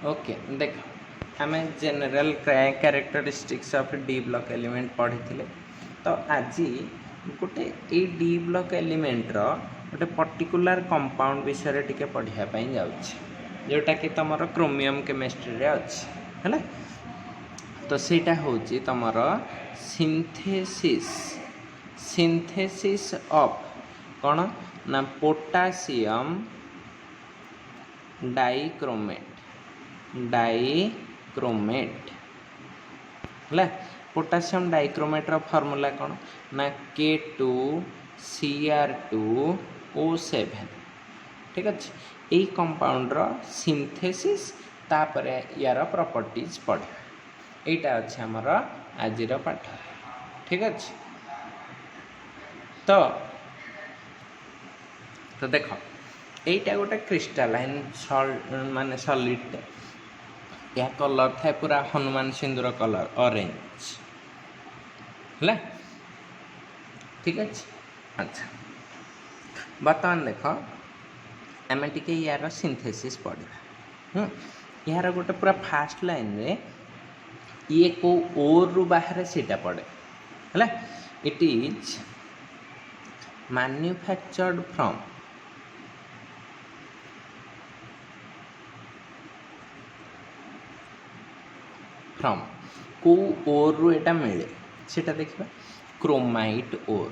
Okay देख आम general characteristics of D block element पढ़ी तो आज गोटे ये डी ब्लॉक एलिमेंट रो गोटे पर्टिकुलर कंपाउंड विषय टिके पढ़ाई जाऊँगी जोटा कि तुम क्रोमियम केमिस्ट्री रे अच्छी है तो सीटा हूँ तुम सिंथेसिस ऑफ कौन ना पोटासियम डाइक्रोमेट है पोटासियम डाइक्रोमेट फॉर्मूला कौन ना K2Cr2O7 ठीक अच्छे यही कंपाउंड सिंथेसिस तापर यार प्रॉपर्टीज पढ़ा यहाँ अच्छे आमर आज पाठ ठीक अच्छे तो देख यहीटा गोटे क्रिस्टालाइन माने सॉलिड या कलर थाए पूरा हनुमान सिंदूर कलर ऑरेंज है ठीक अच्छे अच्छा बर्तमान देख आम टे यार सिंथेसिस पढ़ा यार गोटे पूरा फास्ट लाइन रे ये को ओर रु बाहर सीटा पड़े है इट इज मैन्युफैक्चर्ड फ्रॉम को ओर रु एटा मिले सेटा देखिबा क्रोमाइट ओर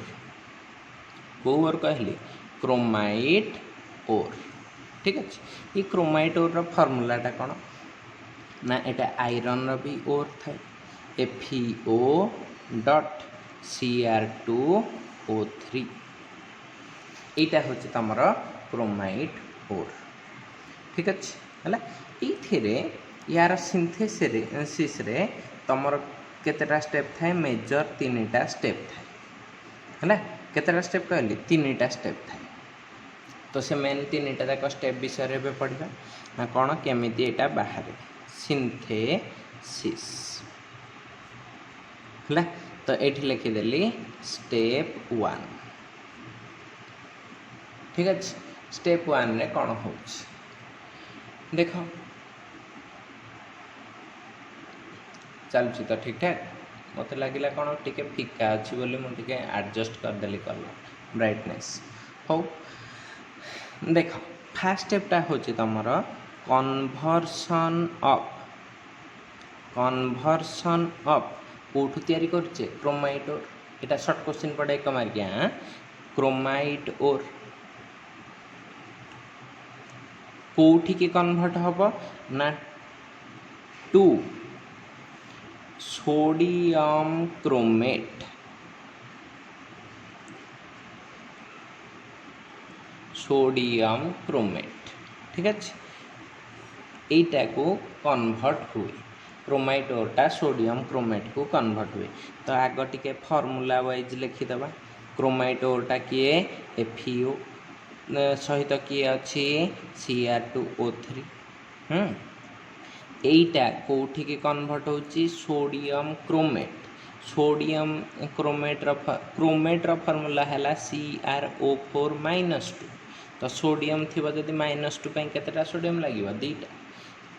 को ओर कहली क्रोमाइट ओर ठीक अच्छे ये क्रोमाइट ओर रो फॉर्मूलाटा कौन ना एटा आयरन रो भी ओर थाए FeO.Cr2O3 यहाँ हूँ तुम क्रोमाइट ओर ठीक अच्छे है ये यार सिंथेसिस रे तुमर केतेटा स्टेप थाए मेजर 3टा स्टेप थाए है केतेटा स्टेप कहली 3टा स्टेप थाए तो से मेन 3टा जाक स्टेप विषय में पढ़ा ना कौन केमी यहाँ बाहर सिंथेसिस है तो ये लिखिदेली स्टेप 1 ठीक अच्छे स्टेप 1 रे कौन हो देख चलुची तो ठीक ठाक मत लगे कौन टे फिका अच्छी बोली मुझे एडजस्ट करदेली कलर ब्राइटनेस हो देख फास्ट स्टेपटा हूँ तुम कन्भर्सन ऑफ कौटू तैयारी करचे क्रोमाइट ओर यहाँ सर्ट क्वेश्चन पड़े एक मार्किया क्रोमाइट ओर कौटी की कन्वर्ट हम ना टू सोडियम क्रोमेट ठीक अच्छे यहीटा को कन्वर्ट हुए क्रोमाइट ओरटा सोडियम क्रोमेट को कन्वर्ट हुए तो आग टिके फॉर्मूला वाइज लिखिदबा क्रोमाइट ओरटा किए FeO सहित किए अच्छी Cr2O3 यहीटा कौटी की कन्वर्ट होची सोडियम क्रोमेट फॉर्मूला है CrO4-2 तो सोडियम थी जदि -2 केतेटा सोडियम लगे 2टा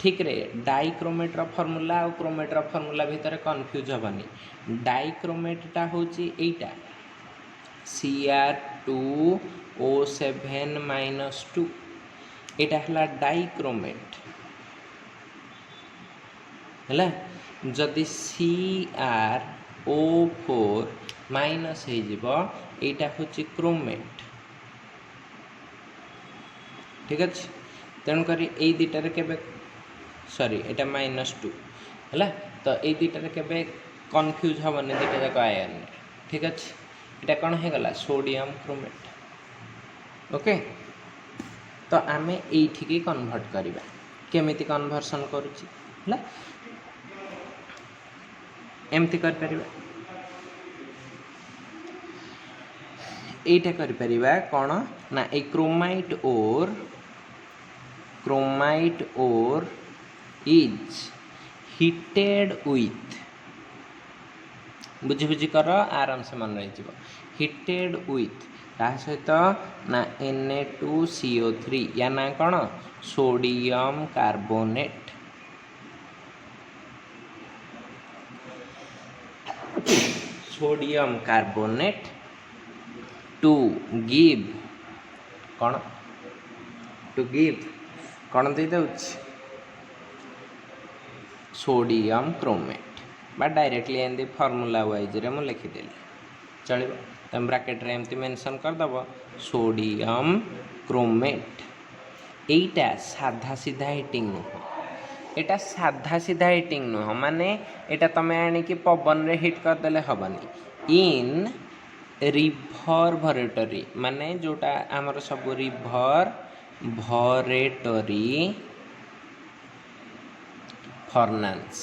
ठीक रे डाइक्रोमेट फॉर्मूला और क्रोमेट फॉर्मूला भितर कन्फ्यूज हेनी डाइक्रोमेटा हूँ यहीटा Cr2O7-2 यहाँ है डाइक्रोमेट है जदि CrO4- होटा हूँ क्रोमेट ठीक अच्छे तेणुक यही दुटार के सॉरी एटा -2 है तो ये दुटार के कन्फ्यूज हेनी दुटा जाक आयन ठीक अच्छे यहाँ कौन हो गला सोडियम क्रोमेट ओके तो आम ये कन्वर्ट करवा केमिति कन्वर्सन करुच्ची है एमती कर यहीटा कर कौन ना a chromite ore is heated with बुझी बुझी कर आराम से मन रही हिटेड विथ ता सहित ना Na2CO3 या ना कौन sodium carbonate sodium carbonate to give कौन टू गिव कौन दे दउछ सोडियम क्रोमेट बा डायरेक्टली एंदी फार्मूला वाइज रे मु लिखि देली चलिबो तुम ब्रैकेट रे एमती मेंशन कर दबो सोडियम क्रोमेट एटा साधा सीधा हिटिंग नुह एटा साधा सीधा हिटिंग नुह माने एटा तमे आनी कि पवन रे हिट कर देले हबनी इन रिभरभरेटरी माने जोटा हमर सब रिभर भरेटरी फर्नान्स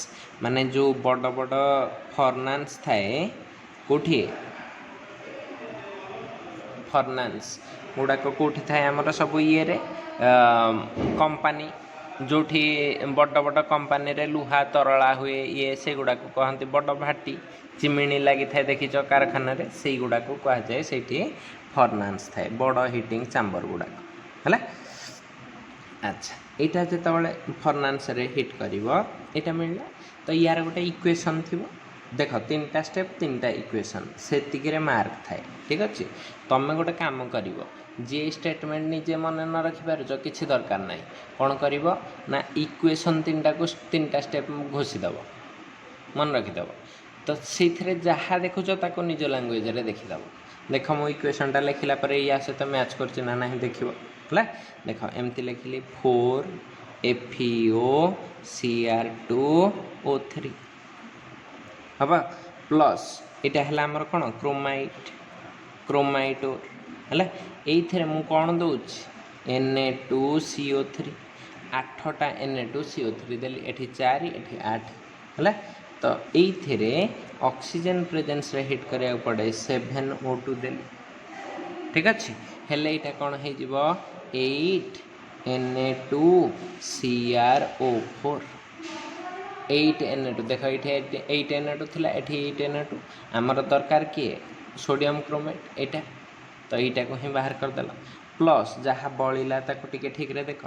माने जो बड़ बड़ फर्नान्स थाए कोठी फर्नान्स गुड़ाक कौटी थाए आमर सब ये कंपानी जोठी बड़ बड़ कंपानी रे लुहा तरला हुए ये से गुड़ाक कहते बड़ भाटी चिमिनी लगी थाए देखिच कारखाना रे से गुड़ाक कह जाए से फर्नान्स थाए बड़ हिटिंग चैम्बर गुड़ाक है। अच्छा यहाँ जो फर्नान्स रे हिट कर मिलला तो यार गोटे इक्वेशन थी देख 3टा स्टेप 3टा इक्वेशन से मार्क थाए ठीक अच्छे तुम गोटे काम कर जी स्टेटमेंट निजे मन न रखिपार किसी दरकार ना कौन कर ना इक्वेशन 3टा स्टेप घोषीदेव मन रखिदेव तो से जहाँ देखुच निज लांगुएज रे देखीदेव देख मो इक्वेशनटा लिखला या सहित मैच कर ना देख है देख एमती लिखिली 4 FeO Cr2O3 हबा प्लस इटा है आमर कौन क्रोमाइट क्रोमाइट है ये मु कौन दौच Na2CO3 8टा Na2CO3 देली एठी 4 एठी 8 है तो ये ऑक्सीजन प्रेजेंस रे हिट करिया पड़े 7O2 देली ठीक अच्छे हेले इटा कौन हो 8 Na2Cr O4 8 Na2 देख ये 8 Na2 थिला एठी 8 Na2 आमर दरकार किए सोडियम क्रोमेट एटा तो यीटा को ही बाहर करदेल प्लस जहाँ बलिला ताको टिके ठीक रे देख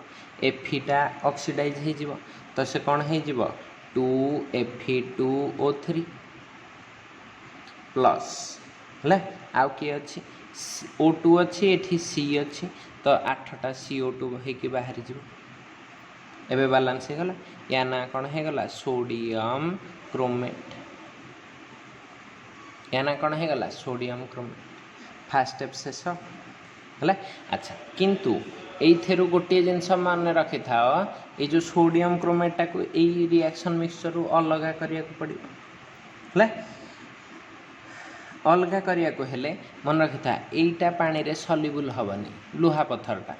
Feटा ऑक्सीडाइज हो जिवो तो से कौन हो जिवो 2Fe2O3 प्लस है आउ किए अच्छी O2 अच्छी एठी C अच्छी तो 8टा CO2 होइकी बाहरी जीव एबे बैलेंस हो गला या ना कौन हो गला सोडियम क्रोमेट या ना कौन हो गला सोडियम क्रोमेट फास्ट स्टेप शेष है। अच्छा किंतु एइथेरु गोटे जिनस मन रखि था ये जो सोडियम क्रोमेटा को यही रिएक्शन मिक्सचर अलग करिया को पड़िबो है अलग करिया को हेले मन रखि था एइटा पानी रे सल्युबल हबनी लुहा पत्थरटा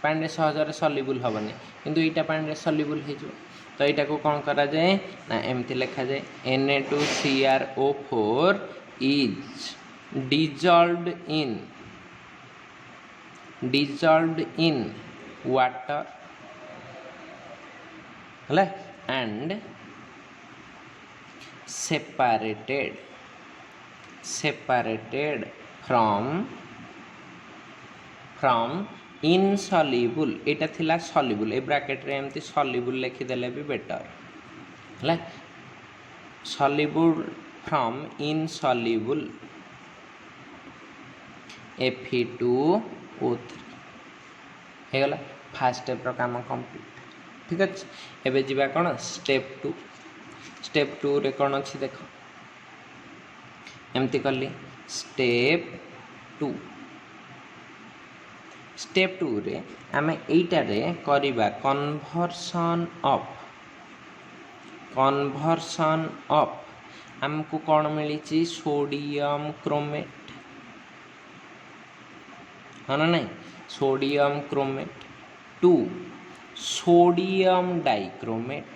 पानी रे सहजरे सल्युबल हबनी किंतु एइटा पानी रे सल्युबल हो जो तो यहाँ को कौन करा जाए ना एमती लिखा जाए Na2CrO4 is dissolved in water and separated from insoluble एटा थिला soluble ए ब्रैकेट रे एमती soluble लिखिदेले भी बेटर है soluble from insoluble Fe2O3 हो गला फास्ट स्टेप रो काम कंप्लीट ठीक अच्छे एबे जीवा कौन स्टेप 2 रे कौन अच्छी देख एमती कली स्टेप 2 रे आमे एइटा रे करिबा कन्वर्सन ऑफ हमको कौन मिली सोडियम क्रोमेट हाँ ना नहीं sodium chromate to sodium dichromate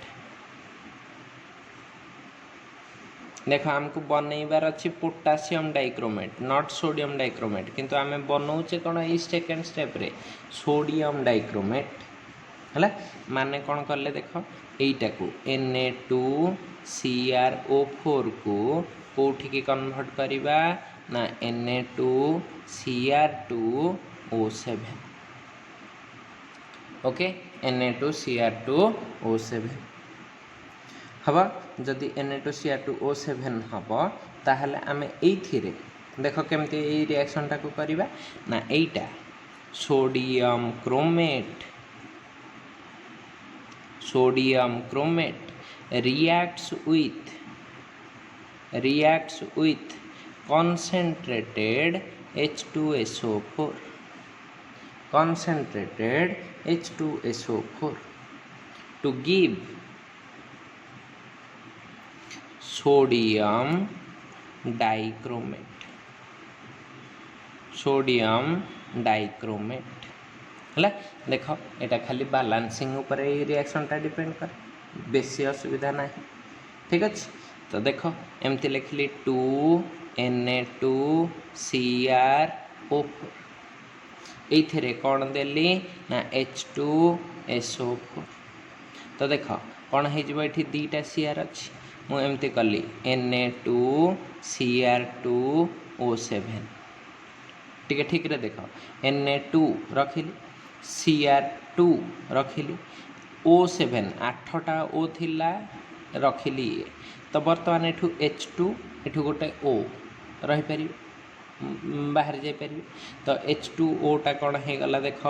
देख हमको बनइबार अच्छी potassium dichromate not sodium dichromate किंतु आमे बनाऊचे कौन ये सेकेंड स्टेप रे सोडियम डाइक्रोमेट है माने कौन कले देख यहीटा को Na2CrO4 को कौटी कन्वर्ट करिबा ना Na2Cr2O7 ओके Na2Cr2O7 हवा जदि Na2Cr2O7 हम ताहले आमे एइथिरे देख केमती ए रिएक्शनटा को करिबा ना एइटा sodium chromate reacts with concentrated H2SO4 to give sodium dichromate है देख एटा खाली बालांसिंग ऊपर ये रिएक्शन टा डिपेंड कर बेसी असुविधा ना ठीक अच्छे तो देख एमती लिखली 2Na2CrO4 ये कौन देली ना H2SO4 तो देख कौन हो दीटा सीआर अच्छी मुझे कली Na2Cr2O7 टिके ठीक रे देख Na2 रखिली Cr2 रखिली O7 8टा O थिला रखिली तो बर्तमान एठू H2 एठू गोटे O रही पारि बाहर जाई पारि तो H2O टा कौन हो गला देख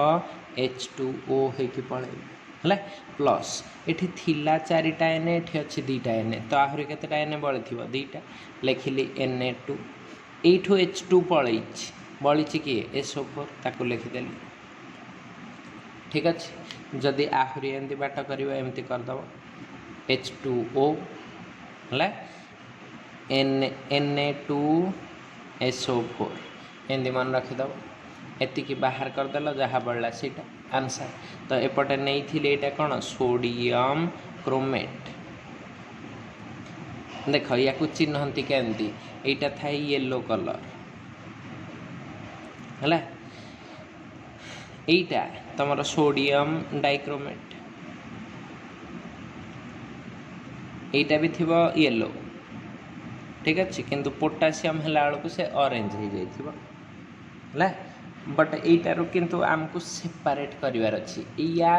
H2O होइकी पळे हला प्लस एठी थिला 4टा Na एठी अछि 2टा Na तो आहुरी केतेटा Na बळी थिबो 2टा लिखिली Na2 एठू H2 पळैछि बळीछि कि SO4 ताकू लिखिदेली ठीक अच्छे जदि आहुरी एमती बाट कर एमती करदेव H2O है Na2SO4 एमती मन रखीदेव एतिकी बाहर करदेल जहाँ बढ़ला सीटा आंसर तो एपटे नहीं थी ये कौन सोडियम क्रोमेट देख या चिन्हती केमती यहाँ थाए येलो कलर है यहीटा तुम सोडियम डाइक्रोमेट यहीटा भी थी येलो ठीक अच्छे किंतु पोटासियम है बेलू से ऑरेंज हो जाए बट यहीटार किंतु आमको सेपारेट करार अच्छी या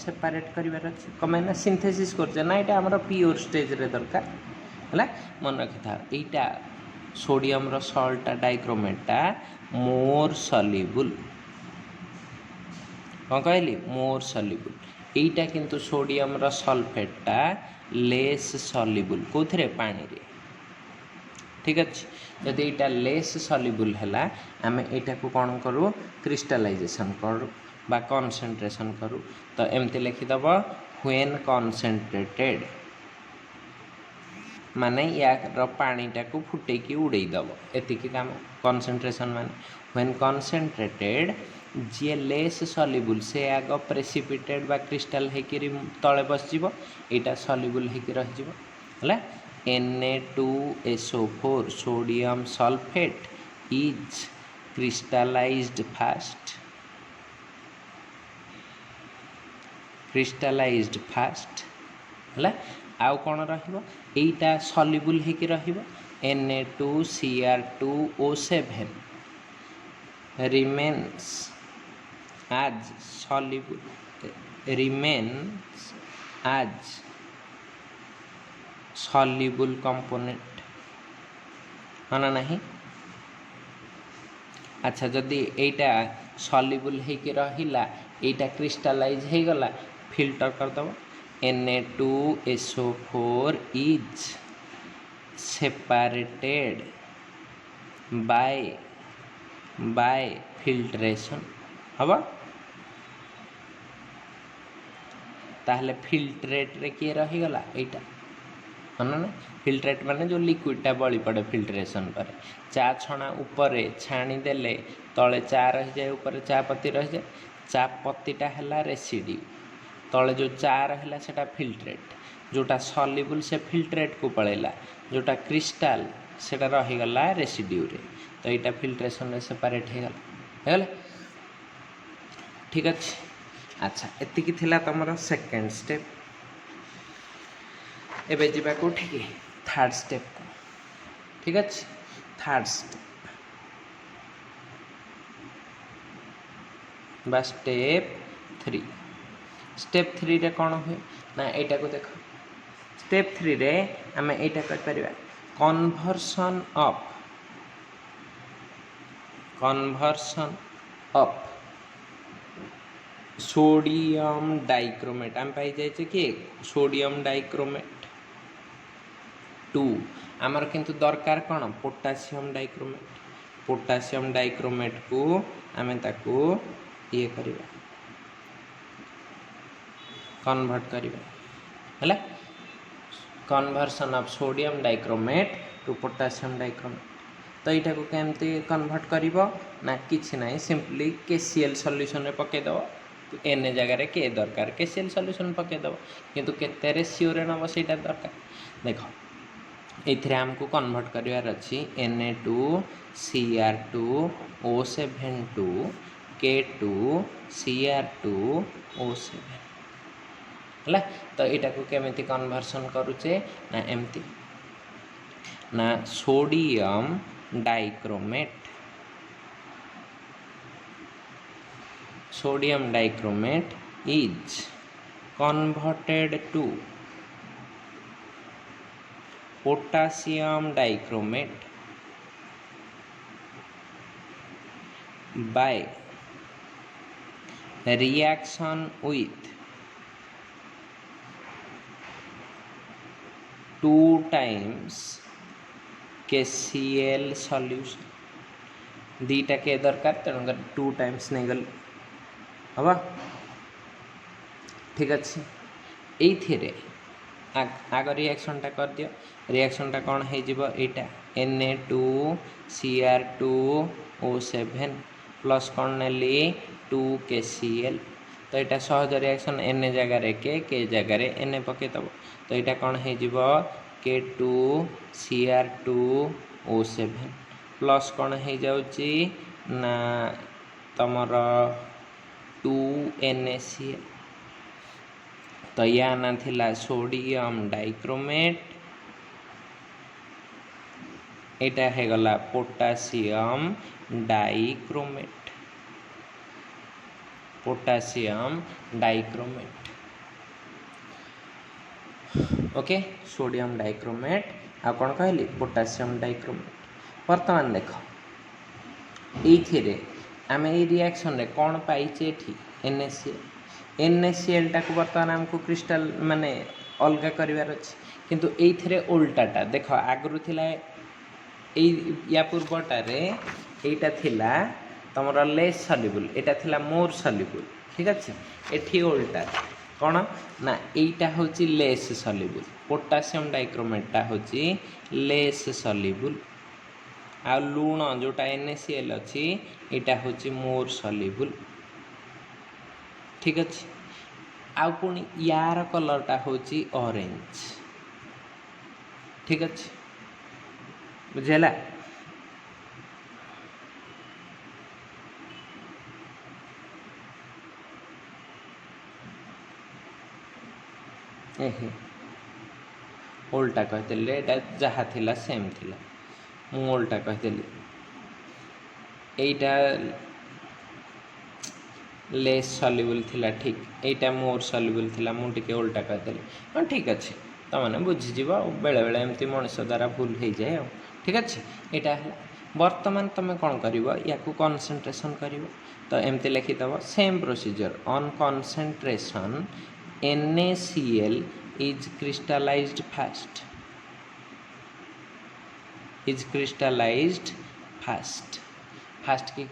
सेपारेट करार अच्छी कम सिंथेसिस करना यहाँ आम प्योर स्टेज रे दरकार है मन रखी था यहीटा सोडियम सल्ट डाइक्रोमेटा मोर सल्युबल कौन कहली मोर सल्युबल यहीटा किंतु सोडियम सल्फेटा लेस सल्युबल कौन पानी रे ठीक अच्छे जदि यहाँ लेस सल्युबल है आम यहाँ को कौन करूँ क्रिस्टलाइजेशन करूँ बा कॉन्सेंट्रेशन करूँ तो एमती लिखिदेव व्हेन कॉन्सेंट्रेटेड माने यार पानीटा को फुटेकी उड़ेदब एतिकी काम कॉन्सेंट्रेशन माने व्हेन कॉन्सेंट्रेटेड जी लेस सल्युबल से आग प्रेसिपिटेड बा क्रिस्टाल होकर तले बसजिव यहाँ सल्युबल होकर रही है Na2SO4 sodium sulphate is crystallised fast है आउ कौन रहीटा सल्युबल होकर रहिबो Na2Cr2O7 remains as soluble component माना नहीं अच्छा जदि एटा सल्युबल होकर रहिला एटा क्रिस्टलाइज हो गला filter करदब Na2SO4 is separated by filtration हम ताहले फिल्ट्रेट रे किए रहीगला एटा ना फिल्ट्रेट माने जो लिक्विडटा बड़ी पड़े फिल्ट्रेशन पर चा छणा ऊपर छाणी देले तले चा रही जाए ऊपर चा पत्ती रही जाए चा पत्तीटा है रेसिड्यू तले जो चा रहा सेटा फिल्ट्रेट जोटा सल्युबल से फिल्ट्रेट को पड़ेला जोटा क्रिस्टाल सेटा रहीगला रेसिड्यू रे तो यहाँ फिल्ट्रेशन रे सेपारेट हो गला ठीक अच्छे अच्छा एतिकी थिला तुम सेकेंड स्टेप एबे जीवा कोठी की थर्ड स्टेप को ठीक अच्छे थर्ड स्टेप बा स्टेप 3 रे कौन हुए ना यहाँ को देख स्टेप 3 रे आम यहाँ कर conversion of सोडियम डाइक्रोमेट आम पाई जाए कि सोडियम डाइक्रोमेट 2 आमर किंतु दरकार कौन पोटासियम डाइक्रोमेट को आम ताकू ये करिबा कन्वर्ट करिबा हला conversion of sodium dichromate to potassium dichromate तो यहाँ को केमती कन्वर्ट करिबो ना किछि नाही सिंपली KCl सॉल्यूशन रे पके दो एन जगह के दरकार KCl सॉल्यूशन पके दो किंतु केते रेशियो रे नबो सेटा दरकार देखो एथिरे हमको कन्वर्ट करिवार अछि Na2Cr2O7 K2Cr2O7 हला तो यहाँ को केमिति कन्वर्सन करूचे ना एमती ना sodium dichromate is converted to potassium dichromate by reaction with 2 times KCl solution दीटा के दरकार तेणुकर 2 टाइम्स नहीं गल हवा ठीक अच्छे ये आग रिएक्शनटा कर दियो रिएक्शनटा कौन है यहाँ Na2Cr2O7 प्लस कौन नेली 2 KCl तो यहाँ सहज रिएक्शन Na जगार के जगार Na पके दब तो यहाँ कौन है K2Cr2O7 प्लस कौन है जाउची ना तमर 2NaCl तो या ना थिला सोडियम डाइक्रोमेट एटा है गला potassium dichromate okay sodium dichromate आ कौन कहली पोटासियम डाइक्रोमेट वर्तमान देख ये आम ये रिएक्शन रे कौन पाइचे एठी NaCl टाक बर्तमान आमको क्रिस्टाल माने अलग करिवार अछि किंतु एइथिरे उल्टाटा देख आगरु थिला या पूर्वटारे एटा थिला तमर लेस सल्युबल एटा थिला मोर सल्युबल ठीक अछि एठी उल्टा कौन ना एटा होची लेस सल्युबल पोटासियम डाइक्रोमेटा होची लेस सल्युबल आ लुण जोटा NaCl अच्छी यहाँ हूँ मोर सल्युबल ठीक अच्छे आउ पुणी यार कलरटा हूँ ऑरेंज ठीक अच्छे बुझेला उल्टा कहते जहाँ थिला सेम थिला मु उल्टा कहदेली एटा लेस सल्युबल थिला ठीक एटा मोर सल्युबल थिला मु टिके उल्टा कहदेली हाँ ठीक अच्छे तमने बुझीज बेले बेले एमती मनुष्य द्वारा भूल हो जाए ठीक अच्छे यहाँ बर्तमान तुम कौन कर या कनसेंट्रेशन कर तो एमती लिखिदेव same procedure on concentration NaCl is crystallised fast कि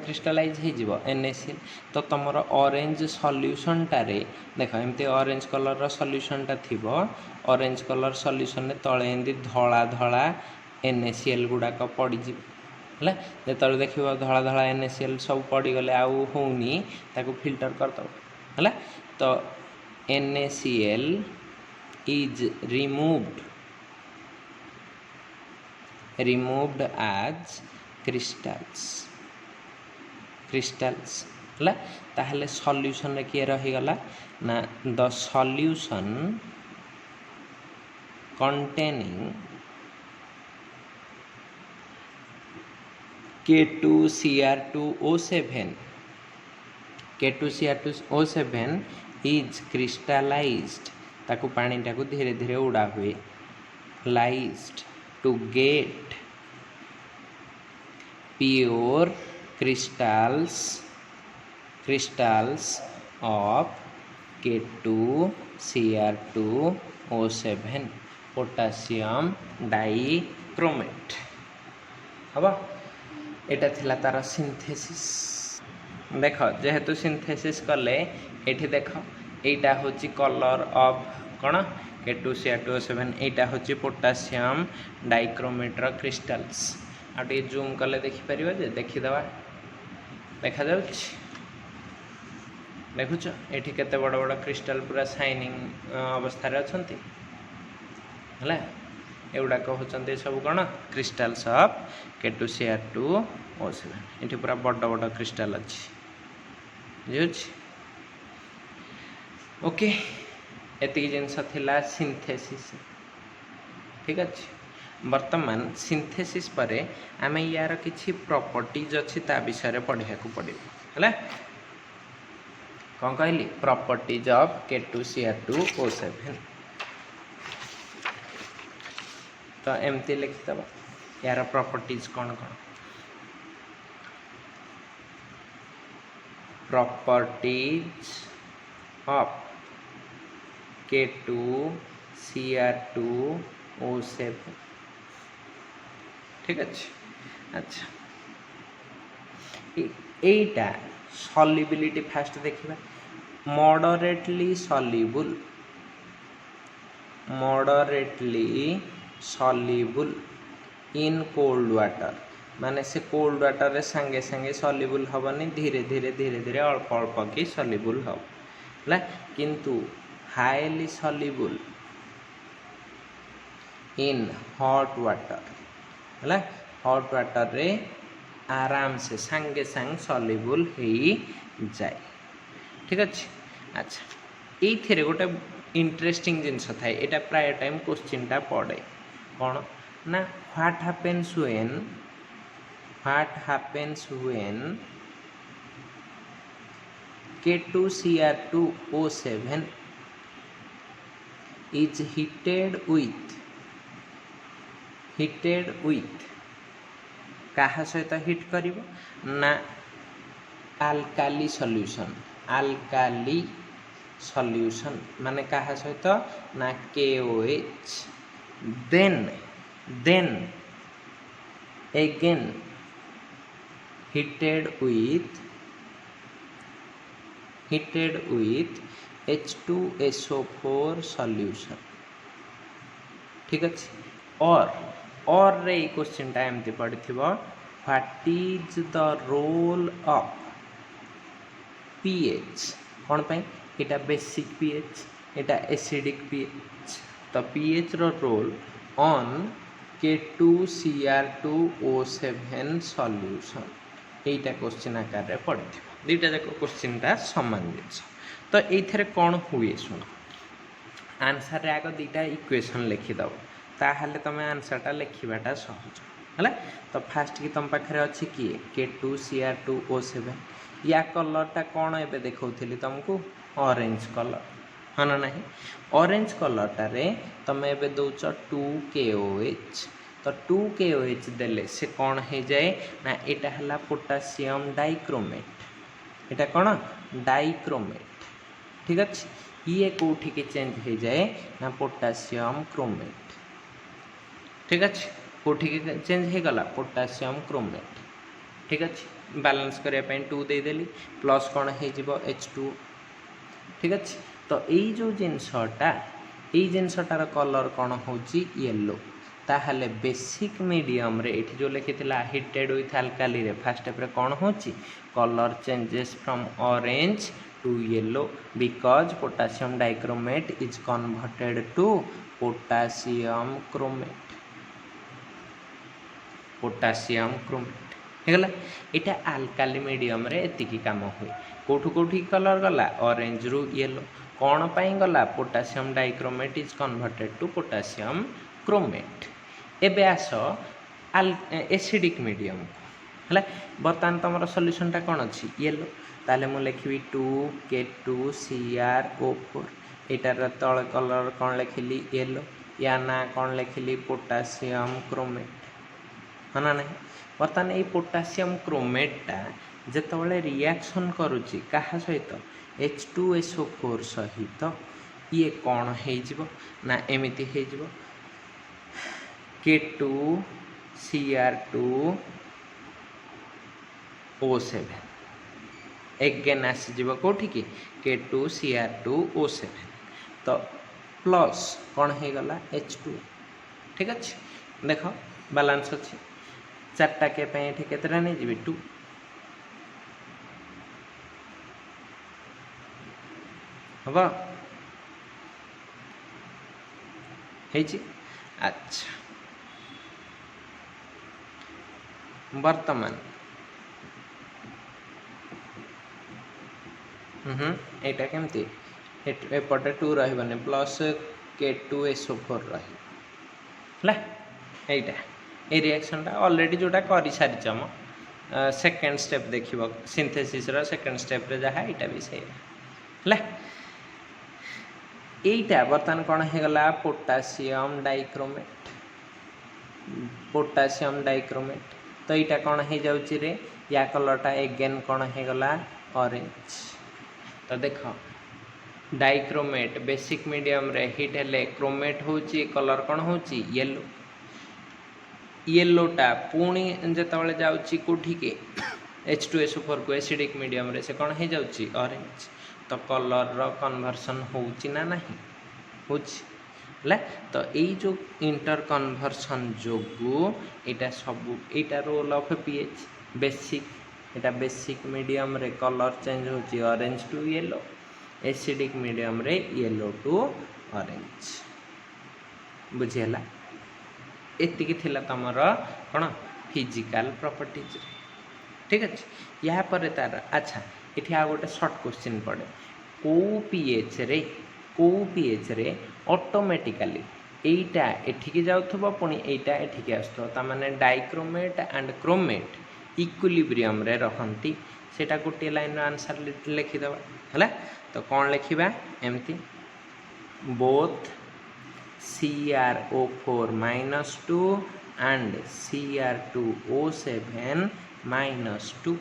क्रिस्टलाइज हो NaCl तो तुम ऑरेंज सॉल्यूशन टारे देख एमती ऑरेंज कलर सॉल्यूशनटा थी ऑरेंज कलर सॉल्यूशन तले एमती धला धला NaCl गुड़ाक पड़ज है जो देख धला धला NaCl सब पड़गले आउ होनी ताको फिल्टर करदे है तो NaCl is removed as crystals है ताहले सॉल्यूशन रे किए रहीगला ना the solution containing K2Cr2O7 is crystallised ताकू पानी टाकू धीरे धीरे उड़ा हुए लाइज्ड to get pure crystals of K2Cr2O7 potassium dichromate हम एटा थिला तार सिंथेसिस देख जेहेतु सिंथेसिस कले एठी देख एटा होची कलर ऑफ कौन K2Cr2O7 एटा होची पोटासियम डाइक्रोमेटर क्रिस्टल्स आ टे जूम कले देखि परिबा जे देखि दवा देखा जाउ देखुच एठी केते बड़ बड़ क्रिस्टल पूरा शाइनिंग अवस्था रे अछंती हला एगुड़ाक होचंती सब कौन क्रिस्टल्स ऑफ K2Cr2O7 एठी पूरा बड़ बड़ क्रिस्टल अच्छी बुझी ओके एति जिनस थिला सिंथेसिस ठीक अच्छे वर्तमान सिंथेसिस पर आम यार किछि प्रॉपर्टीज अच्छी ता विषय पढ़ा पड़ो है कौन कहली प्रॉपर्टीज ऑफ K2Cr2O7 तो एमती लिखिदेव यार प्रॉपर्टीज कौन कौन प्रॉपर्टीज ऑफ K2Cr2O7 ठीक अच्छे अच्छा एटा सॉल्युबिलिटी फास्ट देखिबा moderately soluble in cold water माने से कोल्ड वाटर रे संगे संगे सॉल्युबल हबनी धीरे धीरे अल्प अल्प की सॉल्युबल हब ला किंतु highly soluble in hot water है हॉट वाटर रे आराम से संगे संग सॉल्युबल हो जाए ठीक अच्छे अच्छा ये गोटे इंटरेस्टिंग जिनस थाए यहाँ प्राय टाइम क्वेश्चन टा पड़े कौन ना what happens when K2Cr2O7 is heated with कहा सहित हिट करिवो ना अल्काली सॉल्यूशन माने कहा सहित ना KOH then again heated with H2SO4 solution ठीक अच्छे और रे क्वेश्चन टा एमती पड़थिबो what is the role of pH कौन पाई एटा बेसिक पीएच एटा एसिडिक पीएच तो पीएच रो रोल ऑन K2Cr2O7 सॉल्यूशन एटा क्वेश्चन आकार रे पड़थिबो दुईटा जाक क्वेश्चन टा समान जिनिस तो एथरे कौन हुए सुन आंसर रे आग दुईटा इक्वेशन लिखि दबो ताहले तमे आंसरटा लिखिबाटा सहज है तो फास्ट की तुम पाखे अच्छी किए K2Cr2O7 या कलरटा कौन ए देखी तुमको ऑरेंज कलर हाँ ना नहीं ऑरेंज कलरटा रे तुम ए दौच 2KOH तो 2KOH देले से कौन हो जाए ना यहाँ है पोटासियम डाइक्रोमेट यहाँ कौन डाइक्रोमेट ठीक अच्छे ये कौटी की चेंज हो जाए ना पोटासियम क्रोमेट ठीक अच्छे कौटी चेंज हो गला पोटासियम क्रोमेट ठीक अच्छे बैलेंस करने 2 देदेली प्लस कौन हो H2 ठीक अच्छे तो यही जो जिनसटार कलर कौन हो येलो ताहले बेसिक मीडियम रे एठी जो लिखी हिटेड विथ अल्काली रे फर्स्ट स्टेप रे कौन हो colour changes from orange to yellow because potassium dichromate is converted to potassium chromate होगला यहाँ अल्काली मीडियम रे एतिकी काम हुए कौटी कलर गला ऑरेंज रु येलो कौन पाई गला potassium dichromate is converted to potassium chromate एबे आस एसिडिक मीडियम है बर्तमान तुम सॉल्यूशन टा कौन अच्छी येलो ताले मु लिखी 2K2Cr O4 एटार तल कलर कौन लिखिली येलो या ना कौन लिखिली पोटासियम क्रोमेट हाँ ना नहीं बर्तमान ये पोटासियम क्रोमेटा जिते रिएक्शन करुच्ची क्या सहित H2SO4 सहित ये कौन हो ना एमती हो K2Cr2O7 एगेन आसीज कौटी की K2Cr2O7 तो प्लस कौन हो गला H2 ठीक अच्छे देख बालांस अच्छी चार्टा के केतरा नहीं जी 2 हम अच्छा वर्तमान एटा केमती एपटे 2 रही प्लस K2SO4 रही ये रिएक्शन टा ऑलरेडी जोटा कर सारीचम सेकेंड स्टेप देखिब सिंथेसिस रो सेकेंड स्टेप रे जहाँ यहाँ भी से यहीटा बर्तमान कौन हो गला पोटासियम डाइक्रोमेट तो यहाँ कौन हो जाऊँगी रे या कलरटा एगेन कौन हो गला ऑरेंज तो देख डाइक्रोमेट बेसिक मीडियम रे हिट हेले क्रोमेट होची कलर कौन होची येलो येलोटा पुणी जिते जाऊँगी कौटी के H2SO4 को एसिडिक मीडियम रे से कौन हो जाऊँगी ऑरेंज तो कलर रो कन्वर्सन होची ना नहीं होची तो यही जो इंटर कन्वर्सन जोगु एटा सबू एटा रोल ऑफ पीएच बेसिक एटा बेसिक मीडियम रे कलर चेंज होची orange to yellow acidic medium रे येलो टू ऑरेंज बुझेला एतिकी थिला तमर कौन फिजिकल प्रॉपर्टीज ठीक अच्छे या पर तार अच्छा ये आ गोटे शॉर्ट क्वेश्चन पड़े को पीएच रे ऑटोमेटिकली एटा एठिकी जाउथबो पुणी एटा एठिकी आसथबो ता माने डाइक्रोमेट एंड क्रोमेट इक्विलिब्रियम रे रहंती सेटा गोटे लाइन आंसर लिखि दबा हला तो कौन लिखिबा एमती बोथ CrO4 -2 and Cr2O7 -2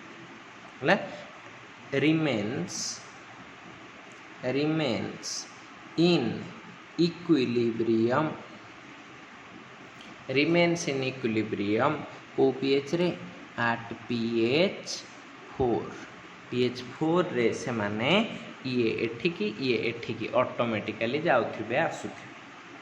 हला remains in equilibrium को pH रे at pH 4 रे से माने ये एठिकी ऑटोमेटिकली जाउथिबे आसुथिबे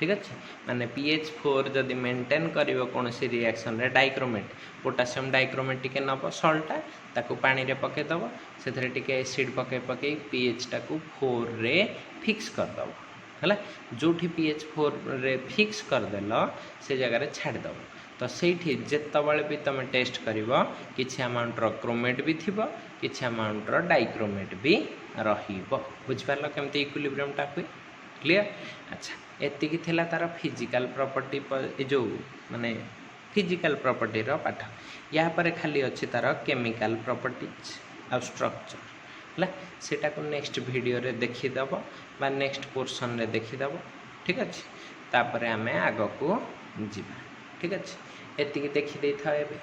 ठीक अच्छे माने pH 4 जदि मेंटेन करिवो कोनोसी रिएक्शन रे डाइक्रोमेट पोटासियम डाइक्रोमेट टिके नब सल्टा ताकू पानी रे पके दबो सेथरे टिके एसिड पके pH टाकू 4 रे फिक्स कर दबो हला जोठी pH 4 रे फिक्स कर देलो से जगह रे छाड़ दबो तो सेठी जेतबळे भी तुम टेस्ट करिवो किछि अमाउंट रो क्रोमेट भी थिबो किछि अमाउंट रो डाइक्रोमेट भी रहिबो बुझ पारलो केमती इक्विलिब्रियम टा हुए क्लियर अच्छा एतिकी थिला तार फिजिकल प्रॉपर्टी जो माने फिजिकल प्रॉपर्टी रो पाठ या पर खाली अछि तार केमिकल प्रॉपर्टीज आ स्ट्रक्चर हला सेटा को नेक्स्ट वीडियो रे देखि दबो बा नेक्स्ट पोर्शन रे देखि दबो ठीक अछि तापरे हमें आगो को जीवा ठीक अछि एतिकी देखि देइ था एबे।